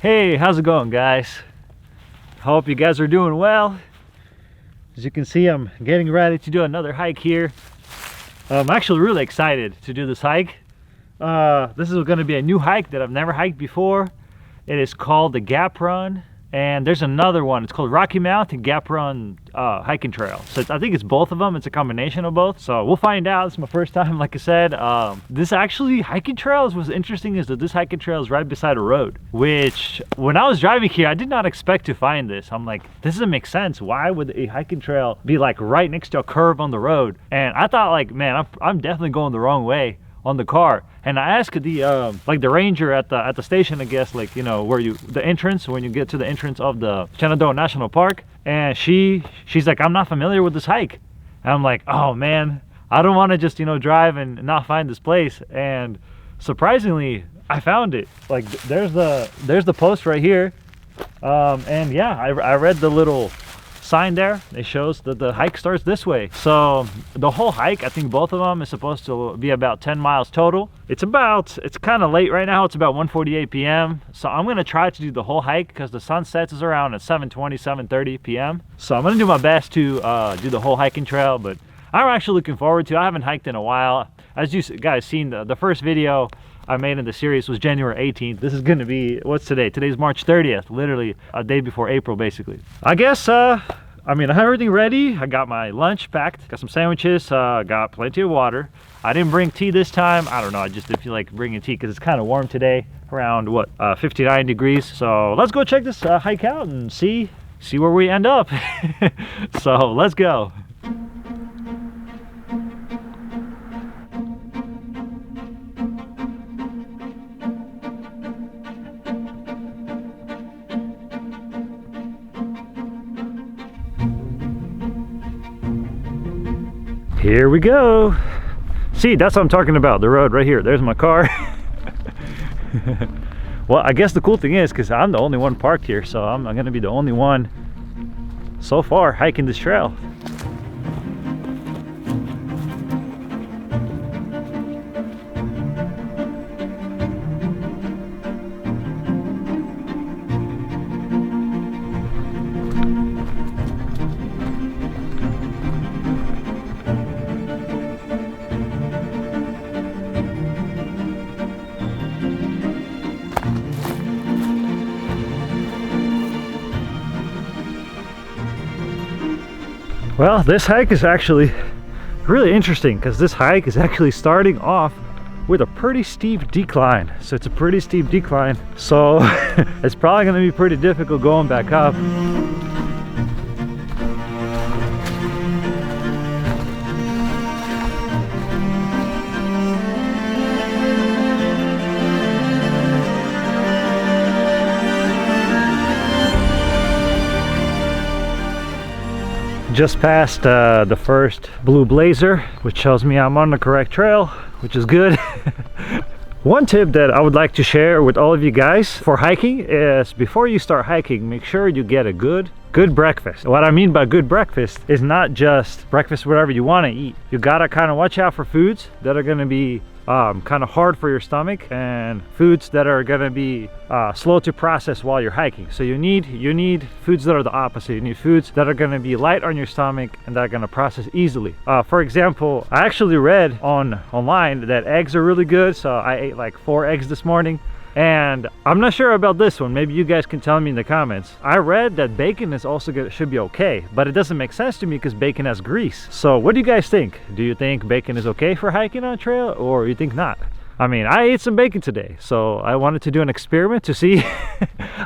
Hey, how's it going, guys? Hope you guys are doing well. As you can see, I'm getting ready to do another hike here. I'm actually really excited to do this hike. This is going to be a new hike that I've never hiked before. It is called the Gap Run, and there's another one. It's called Rocky Mountain Gap Run hiking trail. So I think it's both of them. It's a combination of both. So we'll find out. It's my first time, like I said. This actually hiking trails, what's interesting is that this hiking trail is right beside a road, which when I was driving here, I did not expect to find this. I'm like, this doesn't make sense. Why would a hiking trail be like right next to a curve on the road? And I thought like, man, I'm definitely going the wrong way on the car. And I asked the like the ranger at the station, I guess, like, you know, where the entrance, when you get to the entrance of the Shenandoah National Park, and she's like, I'm not familiar with this hike. And I'm like, oh man, I don't want to just, you know, drive and not find this place. And surprisingly, I found it. Like there's the post right here, and yeah, I read the little sign there. It shows that the hike starts this way. So the whole hike, I think both of them, is supposed to be about 10 miles total. It's kind of late right now. It's about 1:48 p.m. So I'm gonna try to do the whole hike because the sun sets is around at 7:30 p.m. So I'm gonna do my best to do the whole hiking trail, but I'm actually looking forward to it. I haven't hiked in a while. As you guys seen, the first video I made in the series was January 18th. This is gonna be, what's today? Today's March 30th, literally a day before April, basically. I guess, I mean, I have everything ready. I got my lunch packed, got some sandwiches, got plenty of water. I didn't bring tea this time. I don't know, I just didn't feel like bringing tea because it's kind of warm today, around what, 59 degrees. So let's go check this hike out and see where we end up. So let's go. Here we go. See, that's what I'm talking about, the road right here. There's my car. Well, I guess the cool thing is, because I'm the only one parked here, so I'm gonna be the only one so far hiking this trail. Well, this hike is actually really interesting because this hike is actually starting off with a pretty steep decline. So it's a pretty steep decline. So it's probably going to be pretty difficult going back up. Just passed the first blue blazer, which tells me I'm on the correct trail, which is good. One tip that I would like to share with all of you guys for hiking is, before you start hiking, make sure you get a good breakfast. What I mean by good breakfast is not just breakfast whatever you want to eat. You gotta kind of watch out for foods that are going to be kind of hard for your stomach, and foods that are going to be slow to process while you're hiking. So you need foods that are the opposite. You need foods that are going to be light on your stomach and that are going to process easily. For example, I actually read online that eggs are really good, so I ate like 4 eggs this morning. And I'm not sure about this one. Maybe you guys can tell me in the comments. I read that bacon is also good, should be okay, but it doesn't make sense to me because bacon has grease. So what do you guys think? Do you think bacon is okay for hiking on a trail, or you think not? I mean, I ate some bacon today, so I wanted to do an experiment to see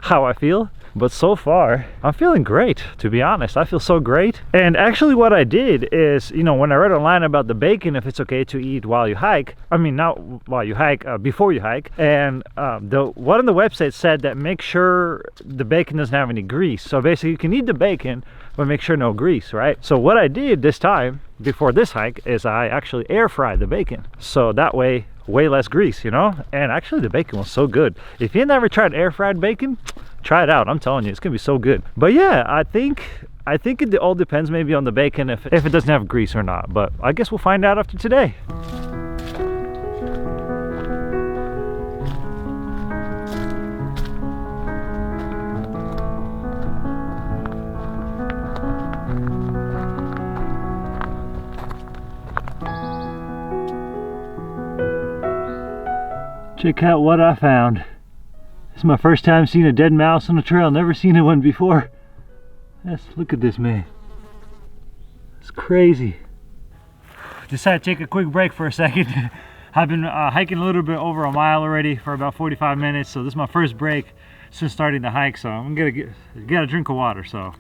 how I feel. But so far, I'm feeling great, to be honest. I feel so great. And actually what I did is, you know, when I read online about the bacon, if it's okay to eat while you hike, I mean, not while you hike, before you hike. And one of the websites said that make sure the bacon doesn't have any grease. So basically you can eat the bacon, but make sure no grease, right? So what I did this time, before this hike, is I actually air fried the bacon. So that way, way less grease, you know? And actually the bacon was so good. If you never tried air fried bacon, try it out. I'm telling you, it's gonna be so good. But yeah, I think it all depends maybe on the bacon, if it doesn't have grease or not. But I guess we'll find out after today. Check out what I found. This is my first time seeing a dead mouse on the trail. Never seen one before. Look at this, man. It's crazy. Decided to take a quick break for a second. I've been hiking a little bit over a mile already for about 45 minutes, so this is my first break since starting the hike, so I'm gonna get a drink of water. So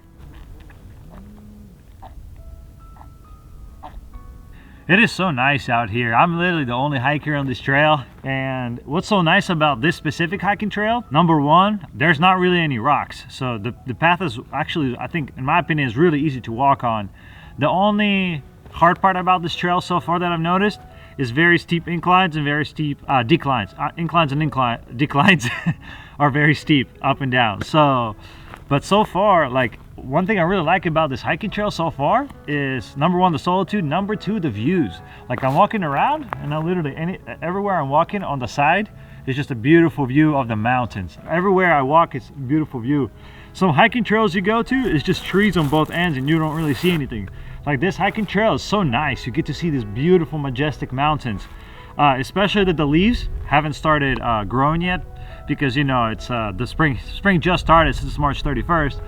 it is so nice out here. I'm literally the only hiker on this trail, and what's so nice about this specific hiking trail, number one, there's not really any rocks, so the path is actually, I think in my opinion, is really easy to walk on. The only hard part about this trail so far that I've noticed is very steep inclines and very steep declines. Inclines and declines are very steep up and down. So, but so far, like, one thing I really like about this hiking trail so far is, number one, the solitude, number two, the views. Like, I'm walking around and I literally, everywhere I'm walking on the side is just a beautiful view of the mountains. Everywhere I walk, it's a beautiful view. Some hiking trails you go to is just trees on both ends and you don't really see anything. Like, this hiking trail is so nice. You get to see these beautiful, majestic mountains, especially that the leaves haven't started growing yet, because, you know, it's the spring just started since March 31st.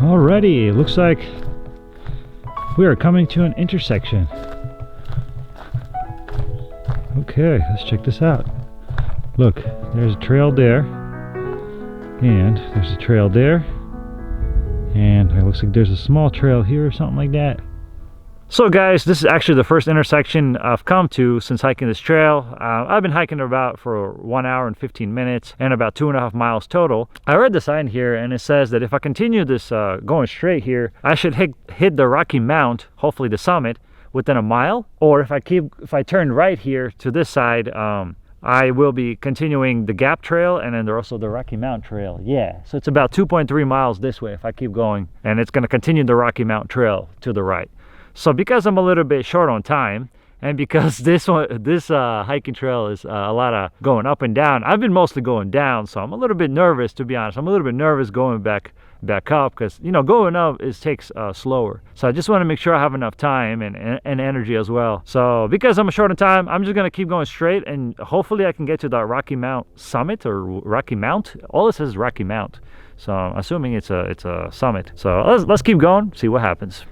Alrighty, it looks like we are coming to an intersection. Okay, let's check this out. Look, there's a trail there, and there's a trail there, and it looks like there's a small trail here or something like that. So guys, this is actually the first intersection I've come to since hiking this trail. I've been hiking about for 1 hour and 15 minutes and about 2.5 miles total. I read the sign here and it says that if I continue this going straight here, I should hit the Rocky Mount, hopefully the summit, within a mile. Or if I turn right here to this side, I will be continuing the Gap Trail and then also the Rocky Mount Trail. Yeah, so it's about 2.3 miles this way if I keep going, and it's going to continue the Rocky Mount Trail to the right. So because I'm a little bit short on time, and because this hiking trail is a lot of going up and down, I've been mostly going down, so I'm a little bit nervous, to be honest. I'm a little bit nervous going back up, because, you know, going up takes slower. So I just want to make sure I have enough time and energy as well. So because I'm short on time, I'm just going to keep going straight, and hopefully I can get to the Rocky Mount summit, or Rocky Mount. All it says is Rocky Mount, so I'm assuming it's a summit. So let's keep going, see what happens.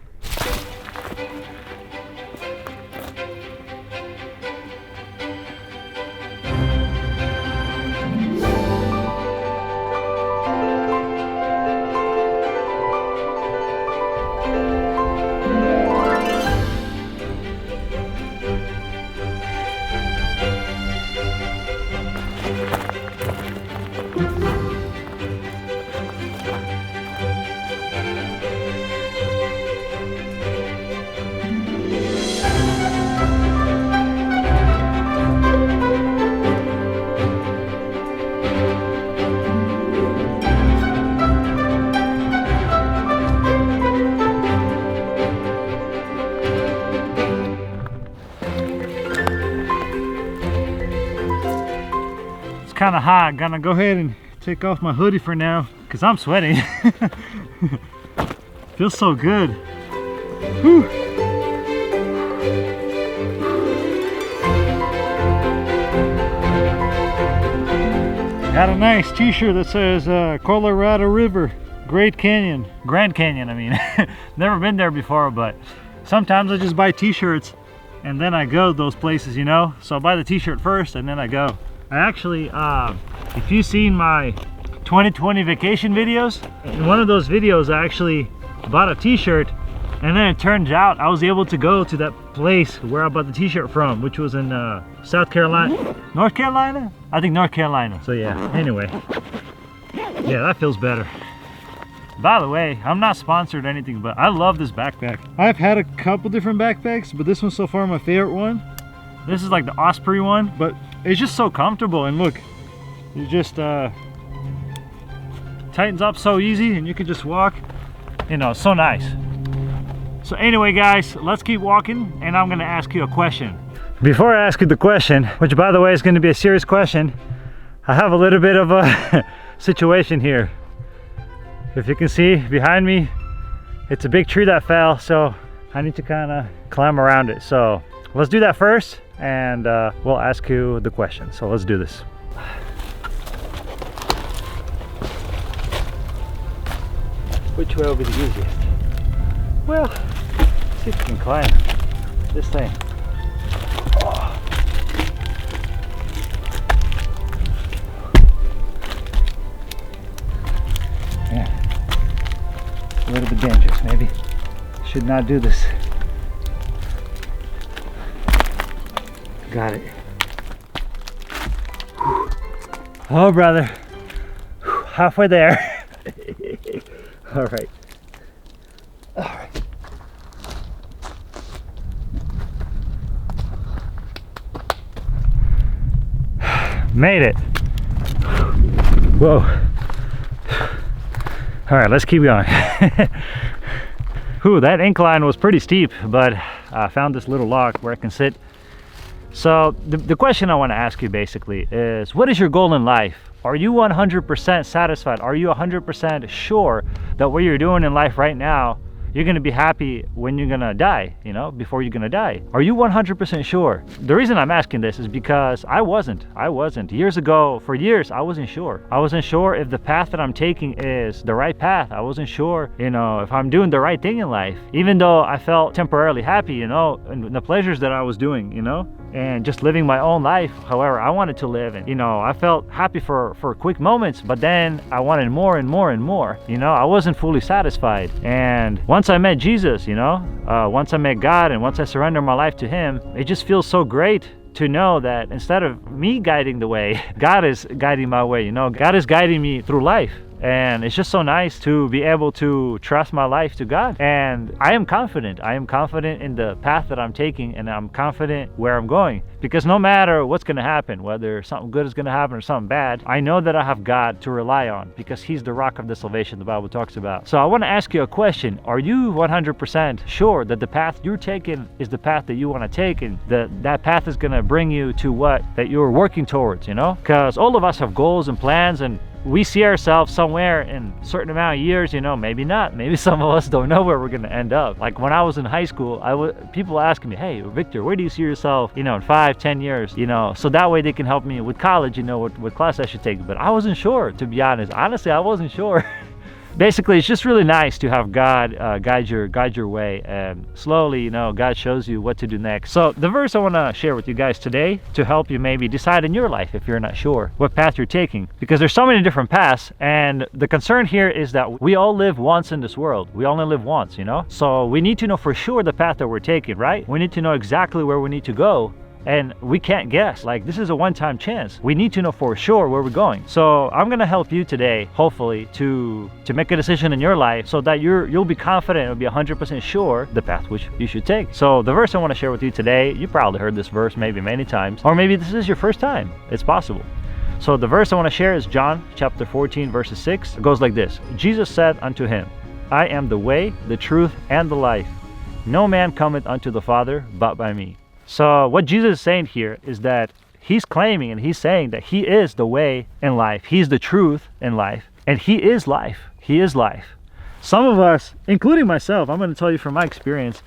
Kind of hot. Gonna go ahead and take off my hoodie for now because I'm sweating. Feels so good. Whew. Got a nice t-shirt that says Colorado River, Grand Canyon, I mean. Never been there before, but sometimes I just buy t-shirts and then I go to those places, you know. So I buy the t-shirt first and then I go. I actually, if you've seen my 2020 vacation videos, in one of those videos I actually bought a t-shirt, and then it turns out I was able to go to that place where I bought the t-shirt from, which was in North Carolina? I think North Carolina. So yeah, anyway, yeah, that feels better. By the way, I'm not sponsored or anything, but I love this backpack. I've had a couple different backpacks, but this one's so far my favorite one. This is like the Osprey one, but it's just so comfortable, and look, you just tightens up so easy and you can just walk, you know, so nice. So anyway guys, let's keep walking and I'm gonna ask you a question. Before I ask you the question, which by the way is gonna be a serious question, I have a little bit of a situation here. If you can see behind me, it's a big tree that fell, so I need to kind of climb around it. So let's do that first and we'll ask you the question. So let's do this. Which way will be the easiest? Well, let's see if we can climb this thing. Oh. Yeah, a little bit dangerous maybe. Should not do this. Got it. Oh brother, halfway there. All right. All right. Made it. Whoa. All right, let's keep going. Ooh, that incline was pretty steep, but I found this little log where I can sit. So the question I want to ask you basically is, what is your goal in life? Are you 100% satisfied? Are you 100% sure that what you're doing in life right now, you're going to be happy when you're going to die, you know, before you're going to die? Are you 100% sure? The reason I'm asking this is because I wasn't. Years ago, for years, I wasn't sure. I wasn't sure if the path that I'm taking is the right path. I wasn't sure, you know, if I'm doing the right thing in life. Even though I felt temporarily happy, you know, and the pleasures that I was doing, you know, and just living my own life however I wanted to live. And you know, I felt happy for quick moments, but then I wanted more and more and more. You know, I wasn't fully satisfied. And once I met Jesus, you know, once I met God and once I surrendered my life to him, it just feels so great to know that instead of me guiding the way, God is guiding my way. You know, God is guiding me through life. And it's just so nice to be able to trust my life to God. And I am confident in the path that I'm taking, and I'm confident where I'm going, because no matter what's going to happen, whether something good is going to happen or something bad, I know that I have God to rely on, because he's the rock of the salvation the Bible talks about. So I want to ask you a question. Are you 100% sure that the path you're taking is the path that you want to take, and that path is going to bring you to what that you're working towards, you know? Because all of us have goals and plans, and we see ourselves somewhere in a certain amount of years, you know, maybe not. Maybe some of us don't know where we're going to end up. Like when I was in high school, people asking me, hey, Victor, where do you see yourself, you know, in 5-10 years, you know, so that way they can help me with college, you know, what class I should take. But I wasn't sure, to be honest. Honestly, I wasn't sure. Basically, it's just really nice to have God guide your way, and slowly, you know, God shows you what to do next. So the verse I want to share with you guys today to help you maybe decide in your life if you're not sure what path you're taking, because there's so many different paths, and the concern here is that we all live once in this world. We only live once, you know, so we need to know for sure the path that we're taking, right? We need to know exactly where we need to go. And we can't guess. Like, this is a one-time chance. We need to know for sure where we're going. So I'm gonna help you today, hopefully, to make a decision in your life so that you'll be confident and be 100% sure the path which you should take. So the verse I want to share with you today, you probably heard this verse maybe many times, or maybe this is your first time. It's possible. So the verse I want to share is John chapter 14 verses 6. It goes like this. Jesus said unto him, I am the way, the truth, and the life. No man cometh unto the Father but by me. So what Jesus is saying here is that he's claiming and he's saying that he is the way in life. He's the truth in life. And he is life. He is life. Some of us, including myself, I'm going to tell you from my experience,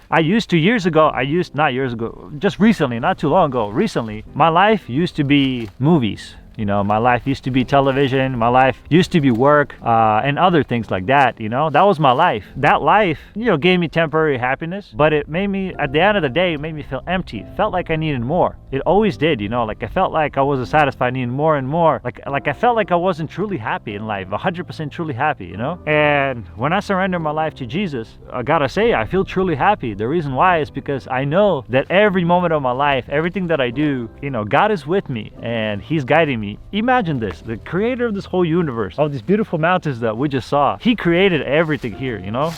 just recently, not too long ago, recently, my life used to be movies. You know, my life used to be television, my life used to be work, and other things like that, you know. That was my life. That life, you know, gave me temporary happiness, but it made me, at the end of the day, it made me feel empty. It felt like I needed more. It always did, you know, like I felt like I wasn't satisfied, needing more and more. Like I felt like I wasn't truly happy in life, 100% truly happy, you know. And when I surrendered my life to Jesus, I gotta say, I feel truly happy. The reason why is because I know that every moment of my life, everything that I do, you know, God is with me and he's guiding me. Imagine this, the creator of this whole universe, all these beautiful mountains that we just saw, he created everything here, you know.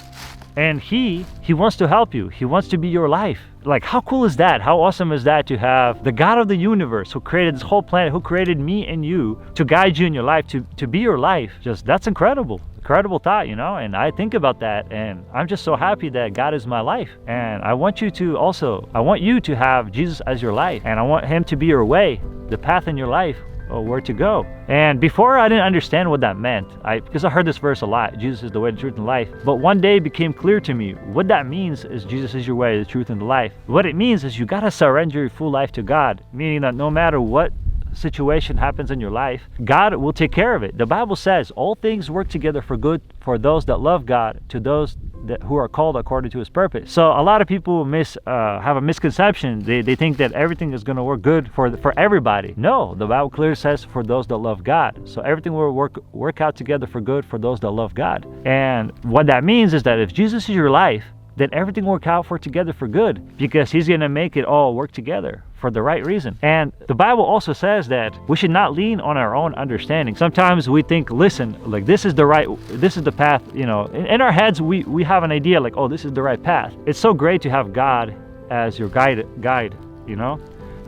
And he wants to help you. He wants to be your life. Like, how cool is that? How awesome is that to have the God of the universe who created this whole planet, who created me and you to guide you in your life, to be your life? Just, that's incredible. Incredible thought, you know? And I think about that, and I'm just so happy that God is my life. And I want you to have Jesus as your life, and I want him to be your way, the path in your life, or where to go. And before, I didn't understand what that meant, because I heard this verse a lot, Jesus is the way, the truth, and life. But one day it became clear to me what that means is Jesus is your way, the truth, and the life. What it means is you gotta surrender your full life to God, meaning that no matter what situation happens in your life, God will take care of it. The Bible says all things work together for good for those that love God, to those who are called according to his purpose. So a lot of people have a misconception. They think that everything is going to work good for everybody. No, the Bible clearly says for those that love God. So everything will work out together for good for those that love God. And what that means is that if Jesus is your life, then everything will work out together for good, because he's going to make it all work together for the right reason. And the Bible also says that we should not lean on our own understanding. Sometimes we think, listen, like this is the path, you know, in our heads we have an idea like, oh, this is the right path. It's so great to have God as your guide, you know?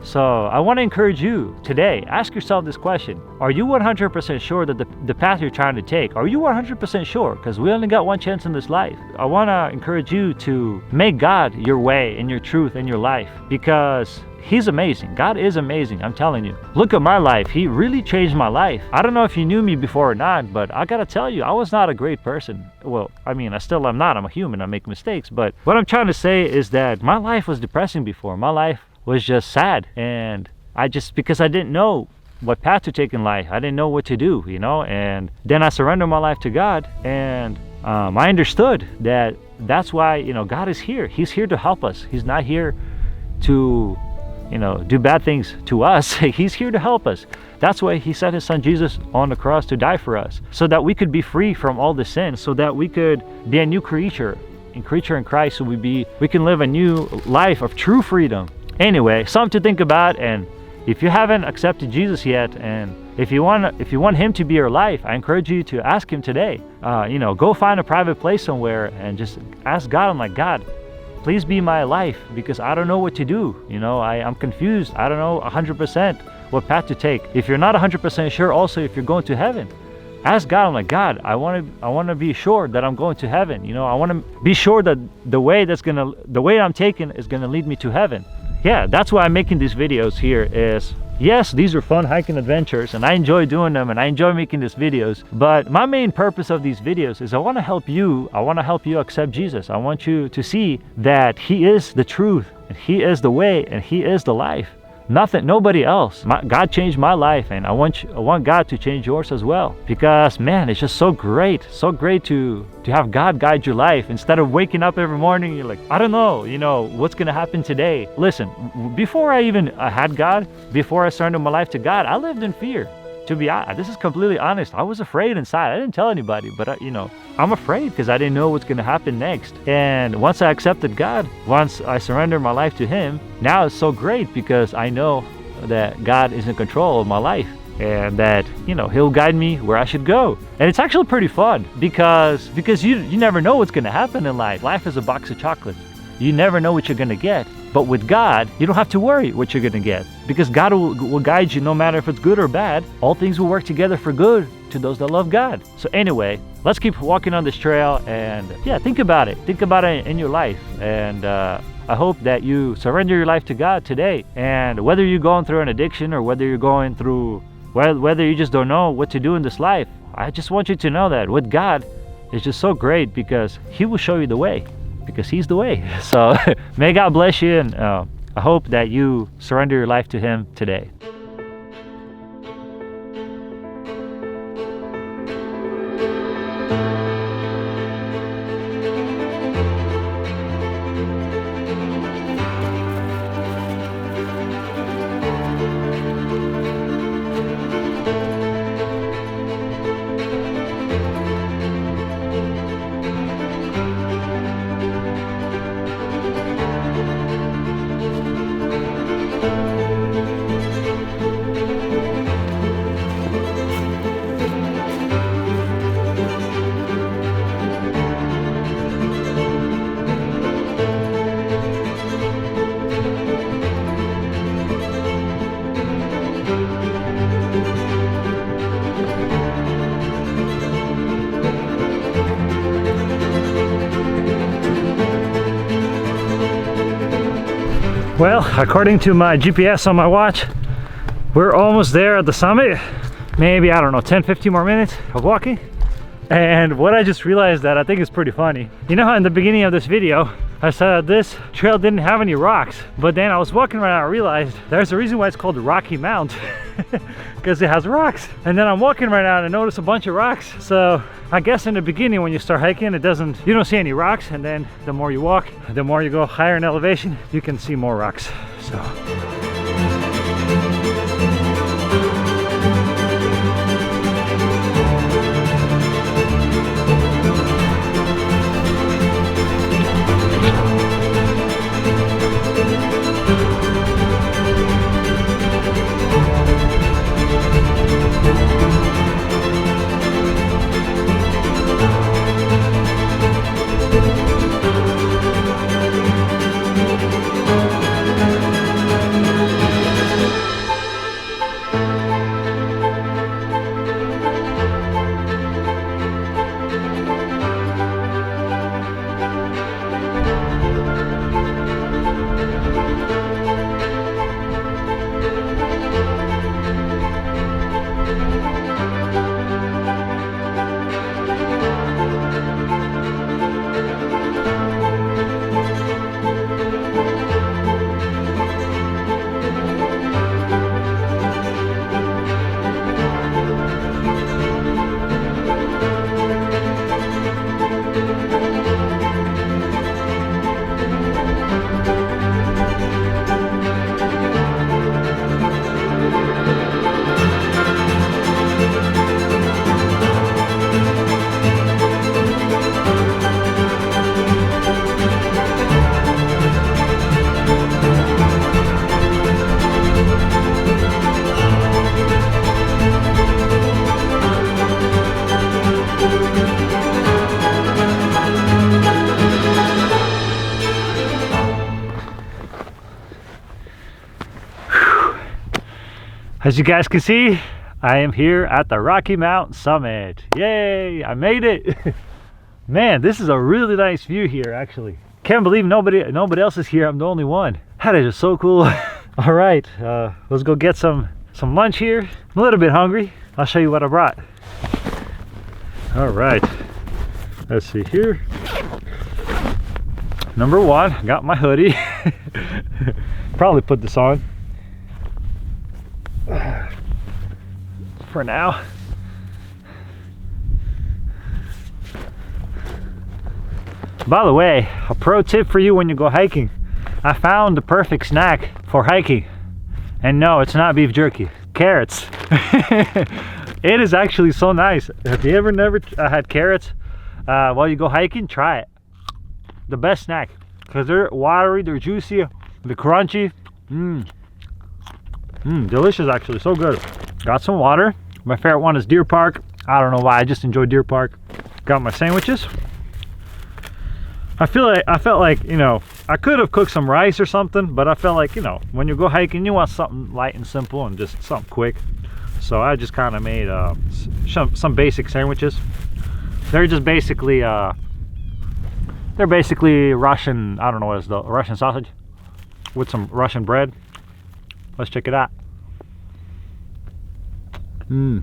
So I want to encourage you today, ask yourself this question. Are you 100% sure that the path you're trying to take, are you 100% sure? Because we only got one chance in this life. I want to encourage you to make God your way and your truth in your life, because he's amazing. God is amazing, I'm telling you. Look at my life. He really changed my life. I don't know if you knew me before or not, but I gotta tell you, I was not a great person. Well, I mean, I still am not. I'm a human. I make mistakes. But what I'm trying to say is that my life was depressing before. My life was just sad, and because I didn't know what path to take in life, I didn't know what to do, you know. And then I surrendered my life to God, and I understood that that's why, you know, God is here. He's here to help us. He's not here to, you know, do bad things to us. He's here to help us. That's why he sent his son Jesus on the cross to die for us, so that we could be free from all the sin, so that we could be a new creature in Christ, so we can live a new life of true freedom. Anyway, something to think about. And if you haven't accepted Jesus yet, and if you want him to be your life, I encourage you to ask him today. You know, go find a private place somewhere and just ask God. I'm like, God, please be my life, because I don't know what to do. You know, I'm confused. I don't know 100% what path to take. If you're not 100% sure, also if you're going to heaven, ask God. I'm like, God, I want to be sure that I'm going to heaven. You know, I want to be sure that the way I'm taking is gonna lead me to heaven. Yeah, that's why I'm making these videos here. Is yes, these are fun hiking adventures, and I enjoy doing them, and I enjoy making these videos. But my main purpose of these videos is I want to help you. I want to help you accept Jesus. I want you to see that he is the truth, and he is the way, and he is the life. Nobody else. God changed my life, and I want God to change yours as well. Because man, it's just so great to have God guide your life, instead of waking up every morning you're like, I don't know, you know, what's gonna happen today. Listen, before I had God, before I surrendered my life to God, I lived in fear. To be honest, this is completely honest. I was afraid inside. I didn't tell anybody, but you know, I'm afraid because I didn't know what's going to happen next. And once I accepted God, once I surrendered my life to him, now it's so great, because I know that God is in control of my life, and that, you know, he'll guide me where I should go. And it's actually pretty fun, because you never know what's going to happen in life. Life is a box of chocolates. You never know what you're going to get. But with God, you don't have to worry what you're going to get, because God will guide you no matter if it's good or bad. All things will work together for good to those that love God. So anyway, let's keep walking on this trail, and yeah, think about it. Think about it in your life. And I hope that you surrender your life to God today. And whether you're going through an addiction, or whether you're going through, whether you just don't know what to do in this life, I just want you to know that with God, it's just so great, because he will show you the way. Because he's the way. So may God bless you, and I hope that you surrender your life to him today. Well, according to my GPS on my watch, we're almost there at the summit. Maybe, I don't know, 10-15 more minutes of walking. And what I just realized that I think is pretty funny. You know how in the beginning of this video, I said this trail didn't have any rocks, but then I was walking around and I realized there's a reason why it's called Rocky Mount, because it has rocks. And then I'm walking right now and I notice a bunch of rocks. So I guess in the beginning when you start hiking, you don't see any rocks, and then the more you walk, the more you go higher in elevation, you can see more rocks. So. As you guys can see, I am here at the Rocky Mountain summit. Yay, I made it. Man, this is a really nice view here, actually. Can't believe nobody else is here. I'm the only one. That is just so cool. All right, let's go get some lunch here. I'm a little bit hungry. I'll show you what I brought. All right, let's see here. Number one, I got my hoodie. Probably put this on for now. By the way, a pro tip for you when you go hiking. I found the perfect snack for hiking. And no, it's not beef jerky. Carrots. It is actually so nice. If you ever never had carrots while you go hiking, try it. The best snack. Because they're watery, they're juicy, they're crunchy. Delicious actually, so good. Got some water. My favorite one is Deer Park. I don't know why, I just enjoy Deer Park. Got my sandwiches. I felt like, you know, I could have cooked some rice or something, but I felt like, you know, when you go hiking, you want something light and simple and just something quick. So I just kind of made some basic sandwiches. They're just basically, they're basically Russian, I don't know what is the Russian sausage with some Russian bread. Let's check it out. Seeing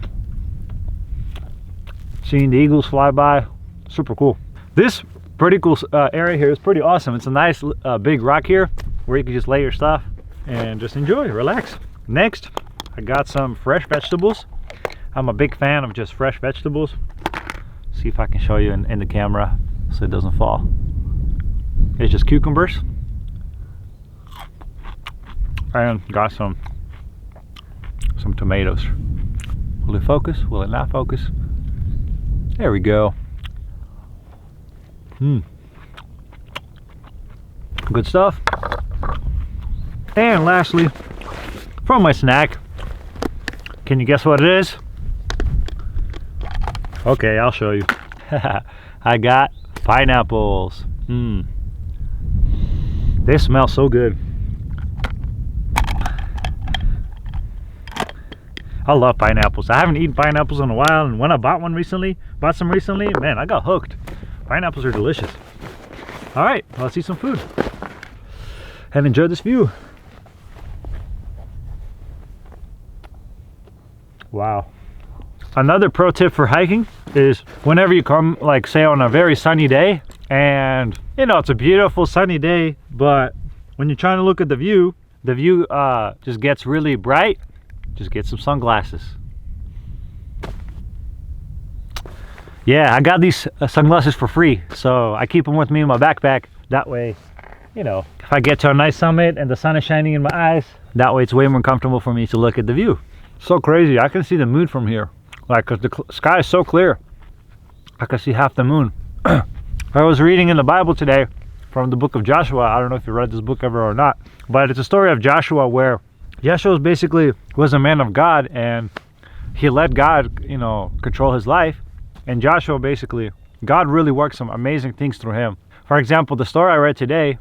the eagles fly by, super cool. This pretty cool area here is pretty awesome. It's a nice big rock here where you can just lay your stuff and just enjoy, relax. Next, I got some fresh vegetables. I'm a big fan of just fresh vegetables. See if I can show you in the camera so it doesn't fall. It's just cucumbers. And got some tomatoes. Will it focus? Will it not focus? There we go. Good stuff. And lastly, from my snack, can you guess what it is? Okay, I'll show you. I got pineapples. They smell so good. I love pineapples. I haven't eaten pineapples in a while, and when I bought some recently, man, I got hooked. Pineapples are delicious. All right, let's eat some food. and enjoy this view. Wow. Another pro tip for hiking is whenever you come, like say on a very sunny day, and you know it's a beautiful sunny day, but when you're trying to look at the view just gets really bright, just get some sunglasses. Yeah, I got these sunglasses for free, so I keep them with me in my backpack. That way, you know, if I get to a nice summit and the sun is shining in my eyes, that way it's way more comfortable for me to look at the view. So crazy, I can see the moon from here. Like, 'cause the sky is so clear, I can see half the moon. I was reading in the Bible today from the book of Joshua. I don't know if you read this book ever or not, but it's a story of Joshua where Joshua basically was a man of God, and he let God, you know, control his life. And Joshua basically, God really worked some amazing things through him. For example, the story I read today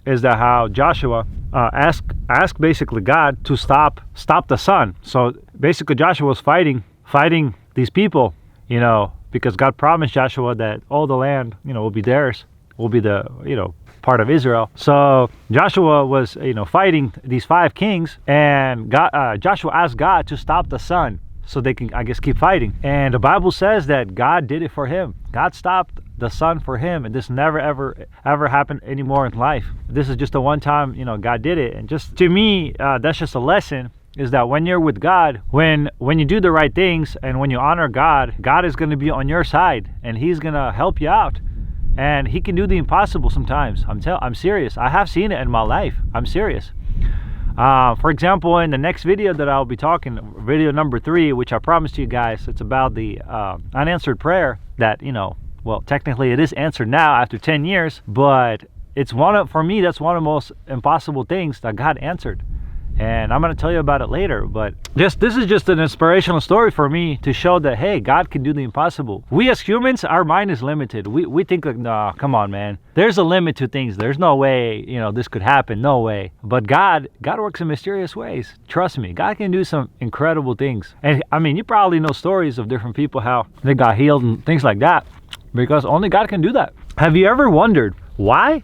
is that how Joshua asked basically God to stop the sun. So basically Joshua was fighting these people, you know, because God promised Joshua that all the land, you know, will be theirs, will be the, you know, part of Israel. So Joshua was, you know, fighting these 5 kings, and Joshua asked God to stop the sun so they can, I guess, keep fighting. And the Bible says that God did it for him. God stopped the sun for him, and this never ever happened anymore in life. This is just a one time, you know, God did it. And just to me, that's just a lesson, is that when you're with God, when you do the right things and when you honor God, God is going to be on your side, and he's going to help you out. And he can do the impossible sometimes. I'm serious. I have seen it in my life. I'm serious. For example, in the next video that I'll be talking, video number 3, which I promised you guys, it's about the unanswered prayer that, you know, well, technically it is answered now after 10 years, but it's for me, that's one of the most impossible things that God answered. And I'm going to tell you about it later, but this is just an inspirational story for me to show that, hey, God can do the impossible. We as humans, our mind is limited. We think like, nah, come on, man. There's a limit to things. There's no way, you know, this could happen. No way. But God works in mysterious ways. Trust me, God can do some incredible things. And I mean, you probably know stories of different people, how they got healed and things like that, because only God can do that. Have you ever wondered why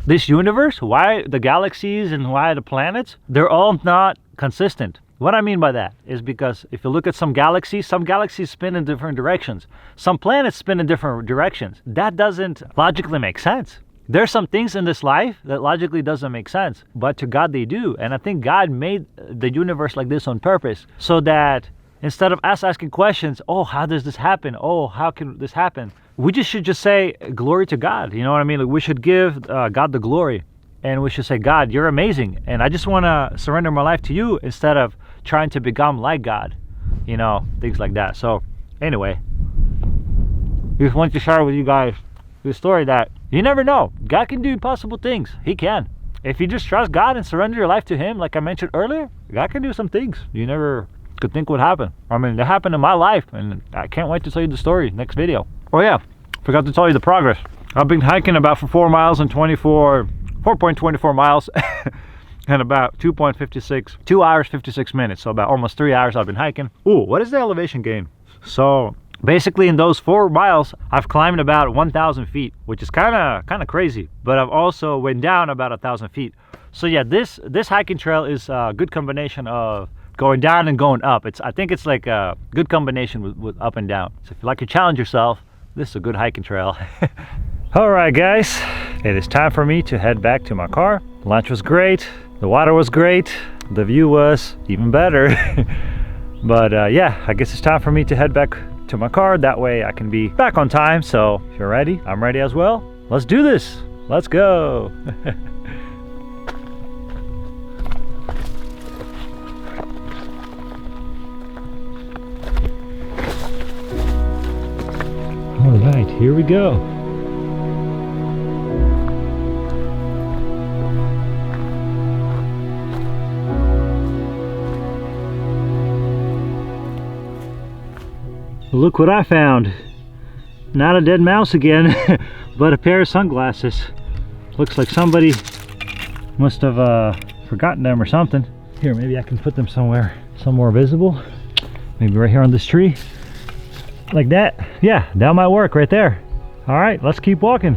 this universe, why the galaxies and why the planets, they're all not consistent? What I mean by that is because if you look at some galaxies spin in different directions. Some planets spin in different directions. That doesn't logically make sense. There's some things in this life that logically doesn't make sense, but to God they do. And I think God made the universe like this on purpose, so that instead of us asking questions, oh, how does this happen? Oh, how can this happen? We should just say glory to God. You know what I mean? Like, we should give God the glory, and we should say, God, you're amazing, and I just want to surrender my life to you instead of trying to become like God, you know, things like that. So anyway, I just wanted to share with you guys the story that you never know. God can do impossible things. He can. If you just trust God and surrender your life to him, like I mentioned earlier, God can do some things you never could think would happen. I mean, it happened in my life, and I can't wait to tell you the story next video. Oh yeah, forgot to tell you the progress. I've been hiking about for 4 miles and 4.24 miles and about 2 hours 56 minutes, so about almost 3 hours I've been hiking. Ooh, what is the elevation gain? So basically in those 4 miles I've climbed about 1,000 feet, which is kind of crazy, but I've also went down about 1,000 feet. So yeah, this hiking trail is a good combination of going down and going up. I think it's like a good combination with up and down. So if you like to challenge yourself, this is a good hiking trail. All right, guys, it is time for me to head back to my car. Lunch was great, the water was great, the view was even better. But yeah, I guess it's time for me to head back to my car. That way I can be back on time. So if you're ready, I'm ready as well. Let's do this. Let's go. All right, here we go. Look what I found. Not a dead mouse again, but a pair of sunglasses. Looks like somebody must have forgotten them or something. Here, maybe I can put them somewhere more visible. Maybe right here on this tree. Like that. Yeah, that might work right there. All right, let's keep walking.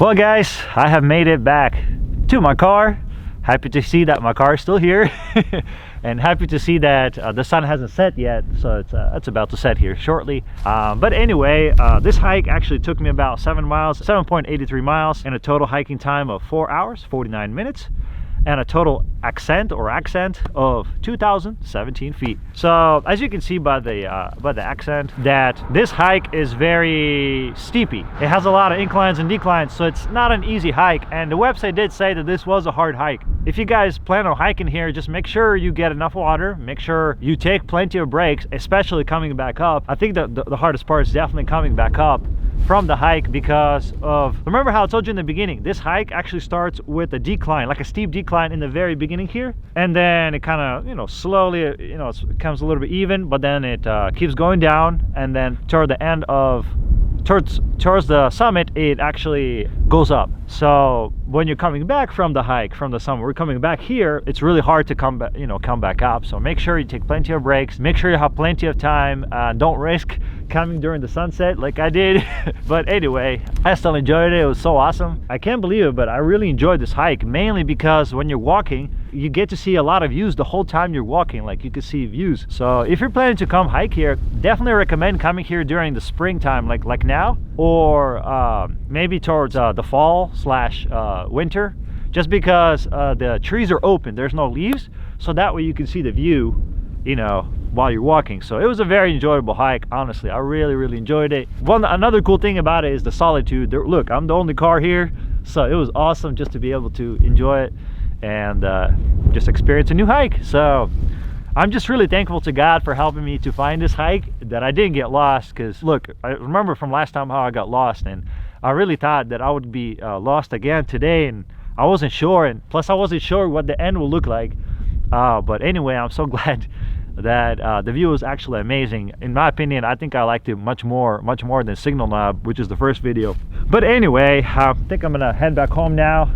Well guys, I have made it back to my car. Happy to see that my car is still here. And happy to see that the sun hasn't set yet, so it's about to set here shortly. But anyway, this hike actually took me about 7 miles, 7.83 miles, and a total hiking time of 4 hours 49 minutes, and a total ascent of 2,017 feet. So as you can see by the accent, that this hike is very steepy. It has a lot of inclines and declines, so it's not an easy hike. And the website did say that this was a hard hike. If you guys plan on hiking here, just make sure you get enough water, make sure you take plenty of breaks, especially coming back up. I think that the hardest part is definitely coming back up from the hike, because of, remember how I told you in the beginning, this hike actually starts with a decline, like a steep decline in the very beginning here, and then it kind of, you know, slowly, you know, it comes a little bit even, but then it keeps going down, and then toward the end of towards the summit it actually goes up. So when you're coming back from the hike, from the summit, we're coming back here, it's really hard to come back, you know, come back up. So make sure you take plenty of breaks, make sure you have plenty of time, don't risk coming during the sunset like I did. But anyway, I still enjoyed it. It was so awesome. I can't believe it, but I really enjoyed this hike, mainly because when you're walking, you get to see a lot of views the whole time you're walking. Like, you can see views. So if you're planning to come hike here, definitely recommend coming here during the springtime, like now, or maybe towards the fall slash winter, just because the trees are open, there's no leaves, so that way you can see the view, you know, while you're walking. So it was a very enjoyable hike. Honestly, I really enjoyed it. Another cool thing about it is the solitude. Look, I'm the only car here, so it was awesome just to be able to enjoy it and just experience a new hike. So I'm just really thankful to God for helping me to find this hike, that I didn't get lost. Because look, I remember from last time how I got lost, and I really thought that I would be lost again today, and I wasn't sure, and plus I wasn't sure what the end will look like. But anyway, I'm so glad that the view was actually amazing. In my opinion, I think I liked it much more than Signal Knob, which is the first video. But anyway, I think I'm gonna head back home now.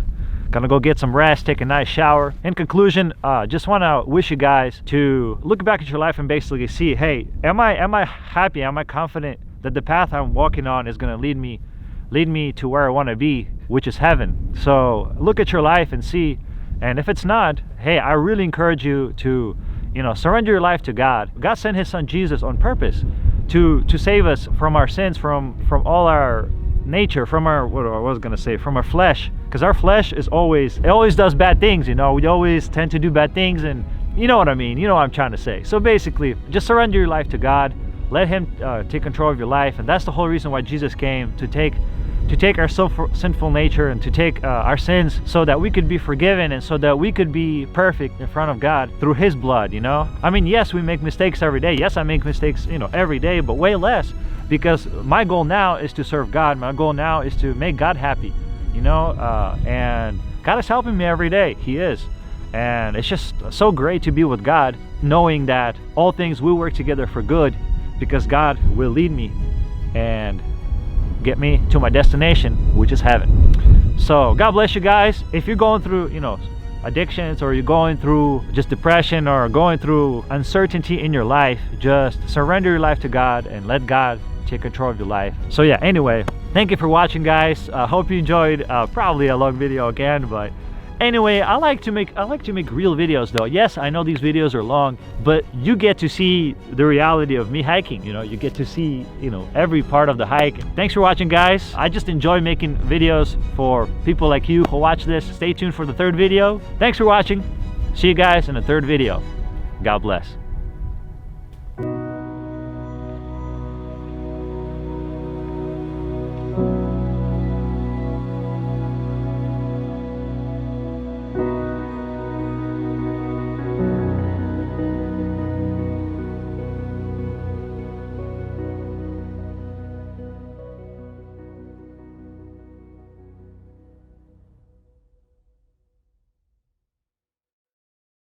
Gonna go get some rest, take a nice shower. In conclusion, just want to wish you guys to look back at your life and basically see, hey, am I happy, am I confident that the path I'm walking on is going to lead me to where I want to be, which is heaven? So look at your life and see, and if it's not, hey, I really encourage you to, you know, surrender your life to God. God sent his son Jesus on purpose to save us from our sins, from all our nature, from our, what I was gonna say, from our flesh, because our flesh is always does bad things, you know. We always tend to do bad things, and you know what I mean, you know what I'm trying to say. So basically, just surrender your life to God, let him take control of your life. And that's the whole reason why Jesus came, to take our sinful nature and to take our sins, so that we could be forgiven and so that we could be perfect in front of God through his blood, you know. I mean, yes, we make mistakes every day. Yes, I make mistakes, you know, every day, but way less, because my goal now is to serve God. My goal now is to make God happy, you know, and God is helping me every day. He is. And it's just so great to be with God, knowing that all things will work together for good, because God will lead me and get me to my destination, which is heaven. So God bless you guys. If you're going through, you know, addictions, or you're going through just depression, or going through uncertainty in your life, just surrender your life to God and let God take control of your life. So yeah, anyway, thank you for watching, guys. Hope you enjoyed. Probably a long video again, but anyway, I like to make real videos though. Yes, I know these videos are long, but you get to see the reality of me hiking, you know. You get to see, you know, every part of the hike. Thanks for watching, guys. I just enjoy making videos for people like you who watch this. Stay tuned for the third video. Thanks for watching. See you guys in the third video. God bless.